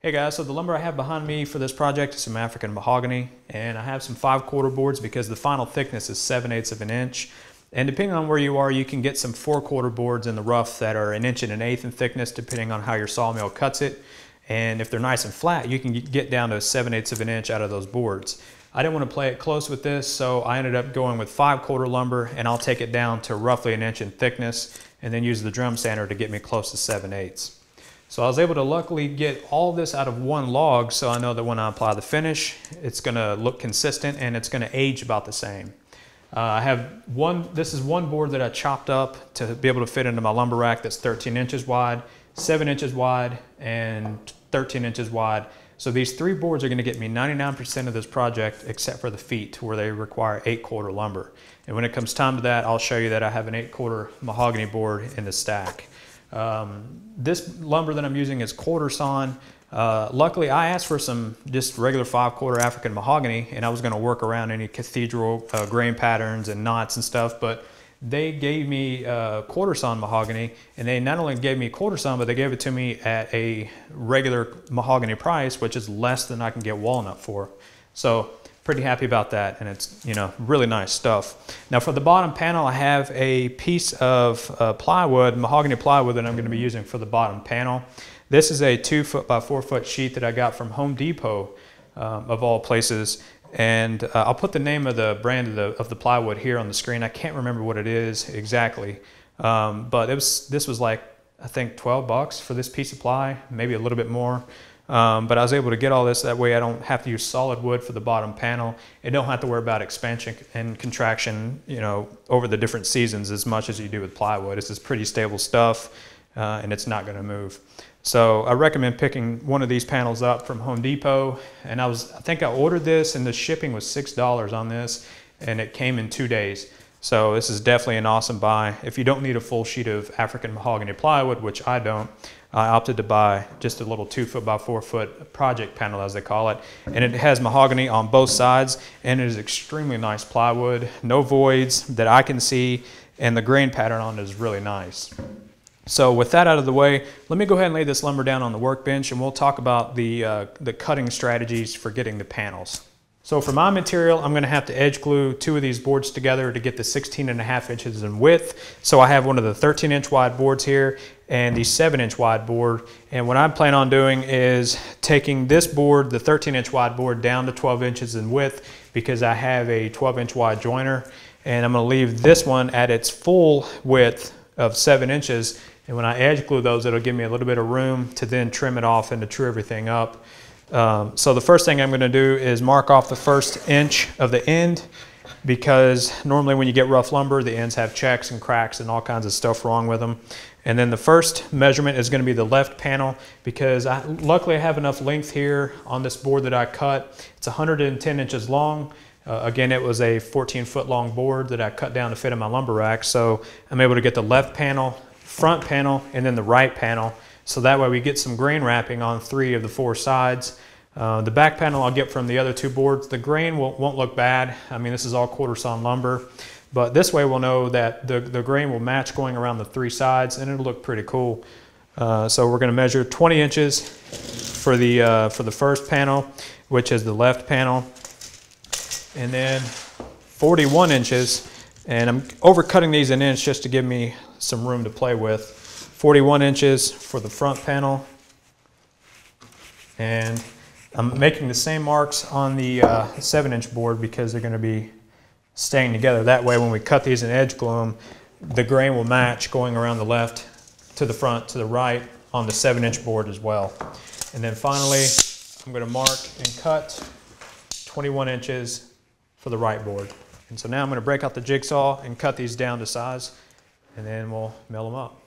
Hey guys, so the lumber I have behind me for this project is some African mahogany, and I have some 5/4 boards because the final thickness is 7/8 of an inch. And depending on where you are, you can get some 4/4 boards in the rough that are 1 1/8 in thickness, depending on how your sawmill cuts it. And if they're nice and flat, you can get down to 7/8 of an inch out of those boards. I didn't want to play it close with this, so I ended up going with 5/4 lumber, and I'll take it down to roughly 1 inch in thickness, and then use the drum sander to get me close to 7/8. So I was able to luckily get all this out of one log, so I know that when I apply the finish, it's going to look consistent and it's going to age about the same. I have this is one board that I chopped up to be able to fit into my lumber rack that's 13 inches wide, 7 inches wide, and 13 inches wide. So these 3 boards are going to get me 99% of this project except for the feet where they require 8/4 lumber. And when it comes time to that, I'll show you that I have an 8/4 mahogany board in the stack. This lumber that I'm using is quarter sawn. Luckily I asked for some just regular 5/4 African mahogany, and I was going to work around any cathedral grain patterns and knots and stuff, but they gave me quarter sawn mahogany, and they not only gave me quarter sawn, but they gave it to me at a regular mahogany price, which is less than I can get walnut for. So pretty happy about that, and it's, you know, really nice stuff. Now for the bottom panel, I have a piece of plywood, mahogany plywood, that I'm going to be using for the bottom panel. This is a 2 foot by 4 foot sheet that I got from Home Depot, of all places. And I'll put the name of the brand of the plywood here on the screen. I can't remember what it is exactly, but this was like, I think 12 bucks for this piece of ply, maybe a little bit more. But I was able to get all this, that way I don't have to use solid wood for the bottom panel, and don't have to worry about expansion and contraction, you know, over the different seasons as much as you do with plywood. This is pretty stable stuff, and it's not going to move. So I recommend picking one of these panels up from Home Depot, and I think I ordered this, and the shipping was $6 on this, and it came in 2 days. So this is definitely an awesome buy. If you don't need a full sheet of African mahogany plywood, which I don't, I opted to buy just a little 2 foot by 4 foot project panel, as they call it. And it has mahogany on both sides, and it is extremely nice plywood, no voids that I can see, and the grain pattern on it is really nice. So with that out of the way, let me go ahead and lay this lumber down on the workbench, and we'll talk about the cutting strategies for getting the panels. So for my material, I'm going to have to edge glue 2 of these boards together to get the 16.5 inches in width. So I have one of the 13 inch wide boards here and the 7 inch wide board. And what I plan on doing is taking this board, the 13 inch wide board, down to 12 inches in width, because I have a 12 inch wide joiner. And I'm going to leave this one at its full width of 7 inches. And when I edge glue those, it'll give me a little bit of room to then trim it off and to true everything up. So the first thing I'm going to do is mark off the first inch of the end, because normally when you get rough lumber, the ends have checks and cracks and all kinds of stuff wrong with them. And then the first measurement is going to be the left panel, because luckily I have enough length here on this board that I cut. It's 110 inches long. Again, it was a 14 foot long board that I cut down to fit in my lumber rack. So I'm able to get the left panel, front panel, and then the right panel. So that way we get some grain wrapping on 3 of the 4 sides. The back panel I'll get from the other 2 boards. The grain won't look bad. I mean, this is all quarter sawn lumber, but this way we'll know that the grain will match going around the 3 sides, and it'll look pretty cool. So we're going to measure 20 inches for the first panel, which is the left panel, and then 41 inches, and I'm overcutting these an inch just to give me some room to play with. 41 inches for the front panel, and I'm making the same marks on the 7 inch board because they're going to be staying together. That way when we cut these and edge glue them, the grain will match going around the left to the front to the right on the 7 inch board as well. And then finally I'm going to mark and cut 21 inches for the right board. And so now I'm going to break out the jigsaw and cut these down to size, and then we'll mill them up.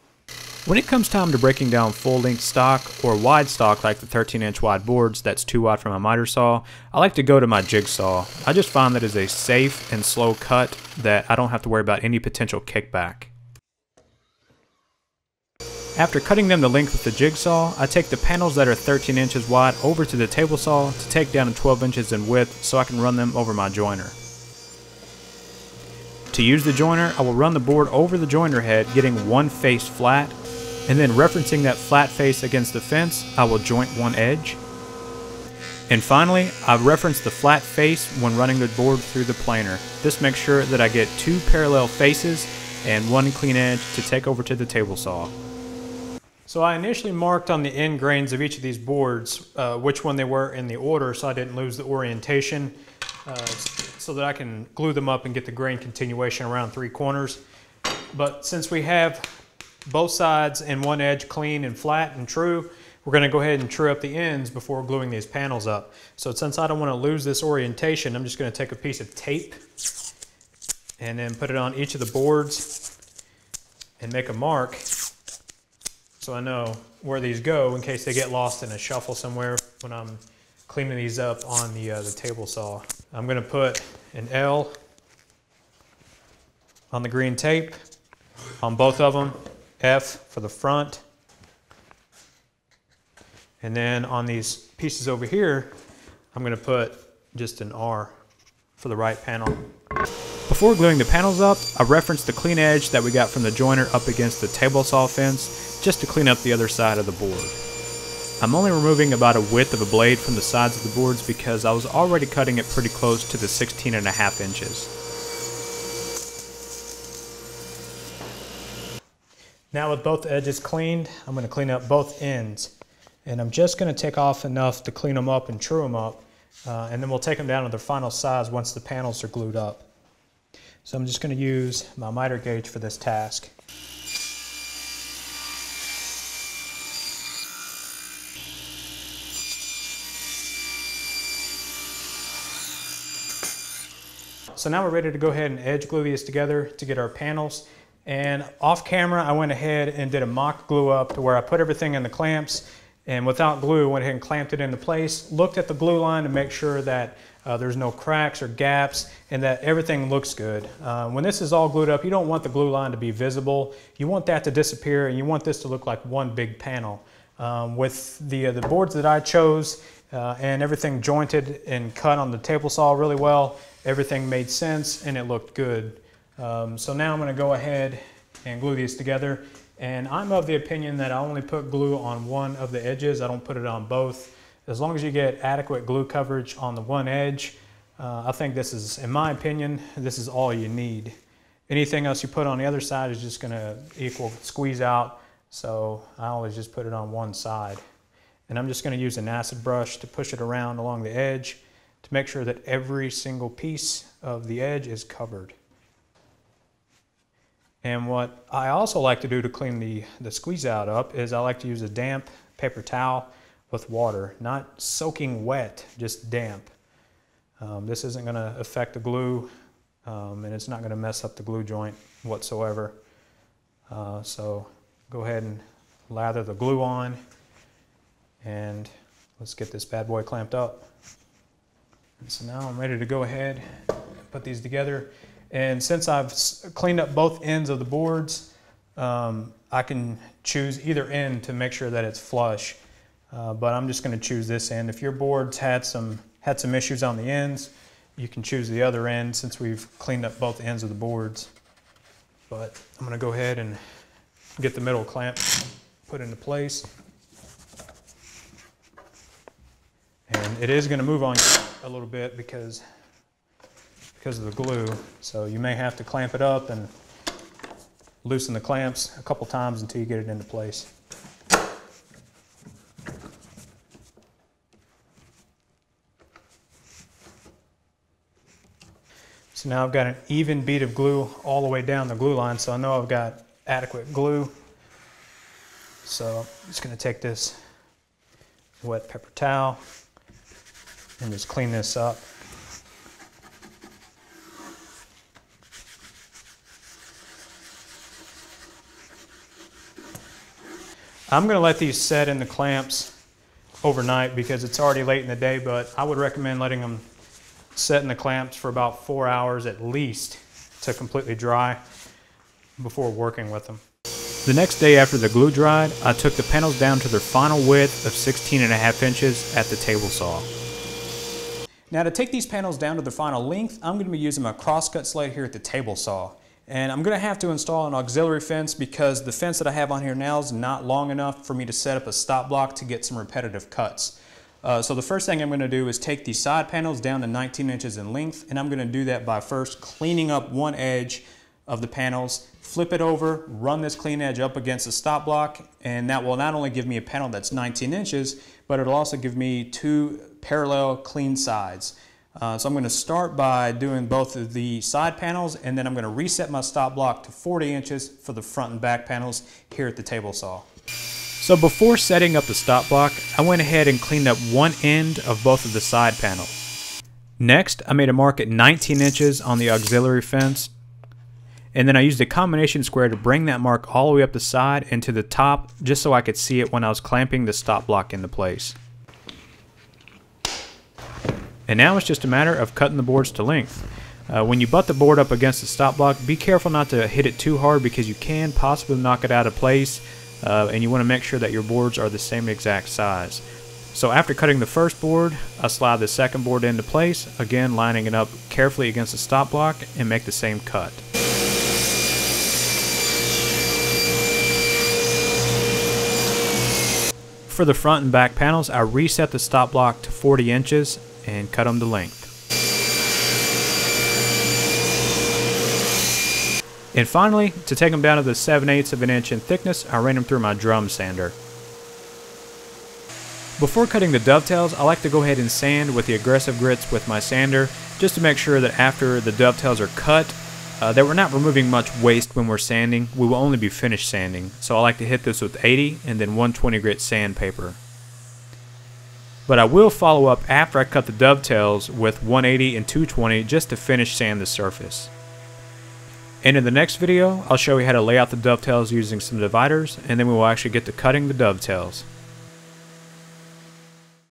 When it comes time to breaking down full-length stock or wide stock like the 13 inch wide boards that's too wide for my miter saw, I like to go to my jigsaw. I just find that it's a safe and slow cut that I don't have to worry about any potential kickback. After cutting them the length with the jigsaw, I take the panels that are 13 inches wide over to the table saw to take down to 12 inches in width so I can run them over my joiner. To use the joiner, I will run the board over the joiner head, getting one face flat, and then referencing that flat face against the fence, I will joint one edge. And finally, I've referenced the flat face when running the board through the planer. This makes sure that I get 2 parallel faces and 1 clean edge to take over to the table saw. So I initially marked on the end grains of each of these boards which one they were in the order so I didn't lose the orientation, so that I can glue them up and get the grain continuation around 3 corners. But since we have both sides and one edge clean and flat and true, we're going to go ahead and true up the ends before gluing these panels up. So since I don't want to lose this orientation, I'm just going to take a piece of tape and then put it on each of the boards and make a mark so I know where these go in case they get lost in a shuffle somewhere when I'm cleaning these up on the table saw. I'm going to put an L on the green tape on both of them, F for the front, and then on these pieces over here I'm going to put just an R for the right panel. Before gluing the panels up, I referenced the clean edge that we got from the joiner up against the table saw fence just to clean up the other side of the board. I'm only removing about a width of a blade from the sides of the boards because I was already cutting it pretty close to the 16.5 inches. Now with both edges cleaned, I'm going to clean up both ends. And I'm just going to take off enough to clean them up and true them up. And then we'll take them down to their final size once the panels are glued up. So I'm just going to use my miter gauge for this task. So now we're ready to go ahead and edge glue these together to get our panels. And off camera, I went ahead and did a mock glue up to where I put everything in the clamps and without glue, went ahead and clamped it into place. Looked at the glue line to make sure that there's no cracks or gaps and that everything looks good. When this is all glued up, you don't want the glue line to be visible. You want that to disappear and you want this to look like one big panel. With the boards that I chose and everything jointed and cut on the table saw really well, everything made sense and it looked good. So now I'm going to go ahead and glue these together. And I'm of the opinion that I only put glue on one of the edges. I don't put it on both. As long as you get adequate glue coverage on the one edge, I think this is, in my opinion, this is all you need. Anything else you put on the other side is just going to equal squeeze out. So I always just put it on one side. And I'm just going to use an acid brush to push it around along the edge to make sure that every single piece of the edge is covered. And what I also like to do to clean the squeeze out up is I like to use a damp paper towel with water, not soaking wet, just damp. This isn't going to affect the glue and it's not going to mess up the glue joint whatsoever. So go ahead and lather the glue on and let's get this bad boy clamped up. And so now I'm ready to go ahead and put these together. And since I've cleaned up both ends of the boards, I can choose either end to make sure that it's flush. But I'm just going to choose this end. If your boards had some issues on the ends, you can choose the other end since we've cleaned up both ends of the boards. But I'm going to go ahead and get the middle clamp put into place. And it is going to move on a little bit because of the glue, so you may have to clamp it up and loosen the clamps a couple times until you get it into place. So now I've got an even bead of glue all the way down the glue line, so I know I've got adequate glue. So I'm just going to take this wet paper towel and just clean this up. I'm going to let these set in the clamps overnight because it's already late in the day, but I would recommend letting them set in the clamps for about 4 hours at least to completely dry before working with them. The next day after the glue dried, I took the panels down to their final width of 16.5 inches at the table saw. Now to take these panels down to their final length, I'm going to be using my crosscut slate here at the table saw. And I'm going to have to install an auxiliary fence because the fence that I have on here now is not long enough for me to set up a stop block to get some repetitive cuts. So the first thing I'm going to do is take the side panels down to 19 inches in length, and I'm going to do that by first cleaning up one edge of the panels, flip it over, run this clean edge up against the stop block, and that will not only give me a panel that's 19 inches, but it'll also give me two parallel clean sides. So I'm going to start by doing both of the side panels, and then I'm going to reset my stop block to 40 inches for the front and back panels here at the table saw. So before setting up the stop block, I went ahead and cleaned up one end of both of the side panels. Next, I made a mark at 19 inches on the auxiliary fence, and then I used a combination square to bring that mark all the way up the side and to the top, just so I could see it when I was clamping the stop block into place. And now it's just a matter of cutting the boards to length. When you butt the board up against the stop block, be careful not to hit it too hard because you can possibly knock it out of place, and you want to make sure that your boards are the same exact size. So after cutting the first board, I slide the second board into place, again lining it up carefully against the stop block, and make the same cut. For the front and back panels, I reset the stop block to 40 inches and cut them to length. And finally, to take them down to the 7/8 of an inch in thickness, I ran them through my drum sander. Before cutting the dovetails, I like to go ahead and sand with the aggressive grits with my sander, just to make sure that after the dovetails are cut, that we're not removing much waste when we're sanding. We will only be finished sanding. So I like to hit this with 80 and then 120 grit sandpaper. But I will follow up after I cut the dovetails with 180 and 220 just to finish sand the surface. And in the next video, I'll show you how to lay out the dovetails using some dividers, and then we will actually get to cutting the dovetails.